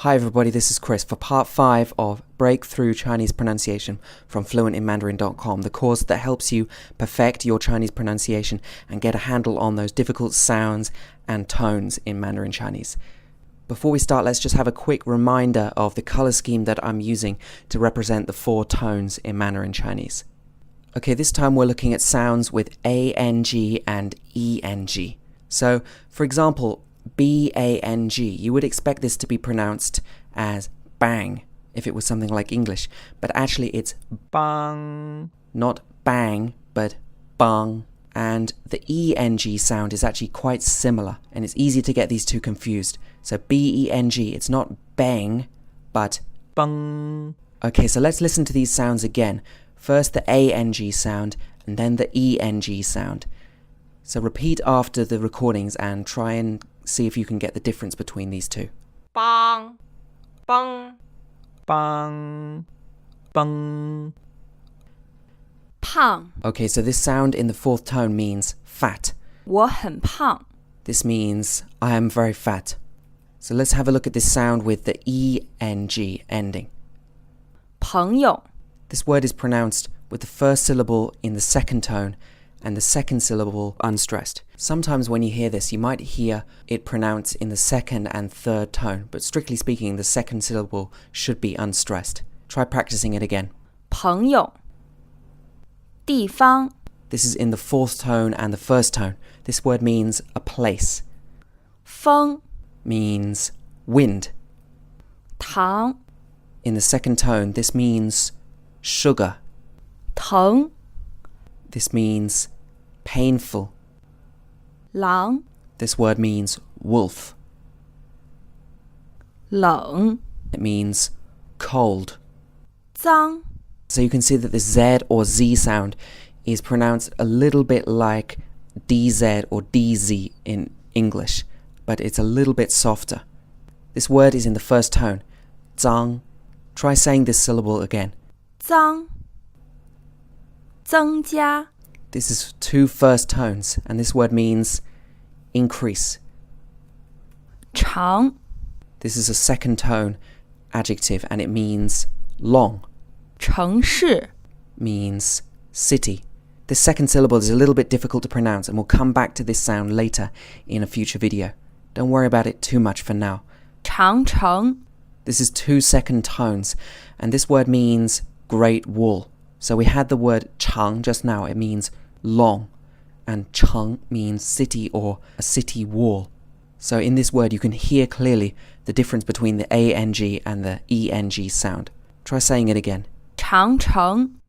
Hi everybody, this is Chris for part 5 of Breakthrough Chinese Pronunciation from fluentinmandarin.com, the course that helps you perfect your Chinese pronunciation and get a handle on those difficult sounds and tones in Mandarin Chinese. Before we start, let's just have a quick reminder of the color scheme that I'm using to represent the 4 tones in Mandarin Chinese. Okay, this time we're looking at sounds with ENG and ENG. So, for example, Bang, you would expect this to be pronounced as bang if it was something like English, but actually it's bang, not bang, but bang. And the ENG sound is actually quite similar, and it's easy to get these two confused. So Beng, it's not bang, but bang. Okay, so let's listen to these sounds again. First the ANG sound, and then the ENG sound. So repeat after the recordings and try and see if you can get the difference between these two. Bang, bang, Bang, bang. Pang. Okay, so this sound in the 4th tone means fat. 我很胖. This means I am very fat. So let's have a look at this sound with the ENG ending. 朋友. This word is pronounced with the first syllable in the 2nd tone and the 2nd syllable unstressed. Sometimes when you hear this, you might hear it pronounced in the 2nd and 3rd tone, but strictly speaking, the 2nd syllable should be unstressed. Try practicing it again. 朋友. 地方. This is in the 4th tone and the 1st tone. This word means a place. 风. Means wind. 糖. In the 2nd tone, this means sugar. 疼. This means painful. 狼. This word means wolf. 冷. It means cold. 脏. So you can see that the Z or Z sound is pronounced a little bit like DZ or DZ in English, but it's a little bit softer. This word is in the 1st tone. 脏. Try saying this syllable again. 脏. 增加. This is 2 first tones, and this word means increase. 长. This is a 2nd tone adjective, and it means long. 城市. Means city. This 2nd syllable is a little bit difficult to pronounce, and we'll come back to this sound later in a future video. Don't worry about it too much for now. 长城. This is 2 2nd tones, and this word means great wall. So we had the word chang just now, it means long, and cheng means city or a city wall. So in this word you can hear clearly the difference between the ANG and the ENG sound. Try saying it again. 长城.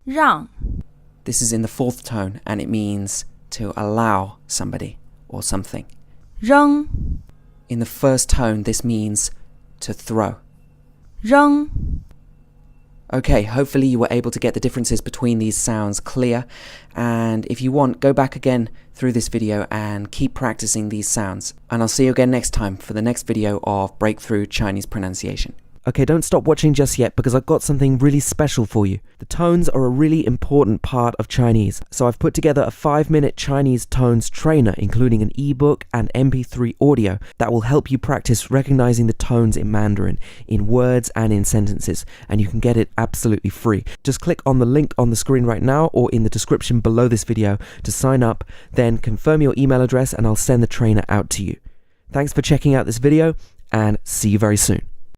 让. This is in the 4th tone, and it means to allow somebody or something. 扔. In the 1st tone, this means to throw. 扔. Okay, hopefully you were able to get the differences between these sounds clear, and if you want, go back again through this video and keep practicing these sounds. And I'll see you again next time for the next video of Breakthrough Chinese Pronunciation. Okay, don't stop watching just yet because I've got something really special for you. The tones are a really important part of Chinese, so I've put together a 5-minute Chinese tones trainer, including an ebook and MP3 audio that will help you practice recognizing the tones in Mandarin, in words and in sentences, and you can get it absolutely free. Just click on the link on the screen right now or in the description below this video to sign up, then confirm your email address and I'll send the trainer out to you. Thanks for checking out this video, and see you very soon.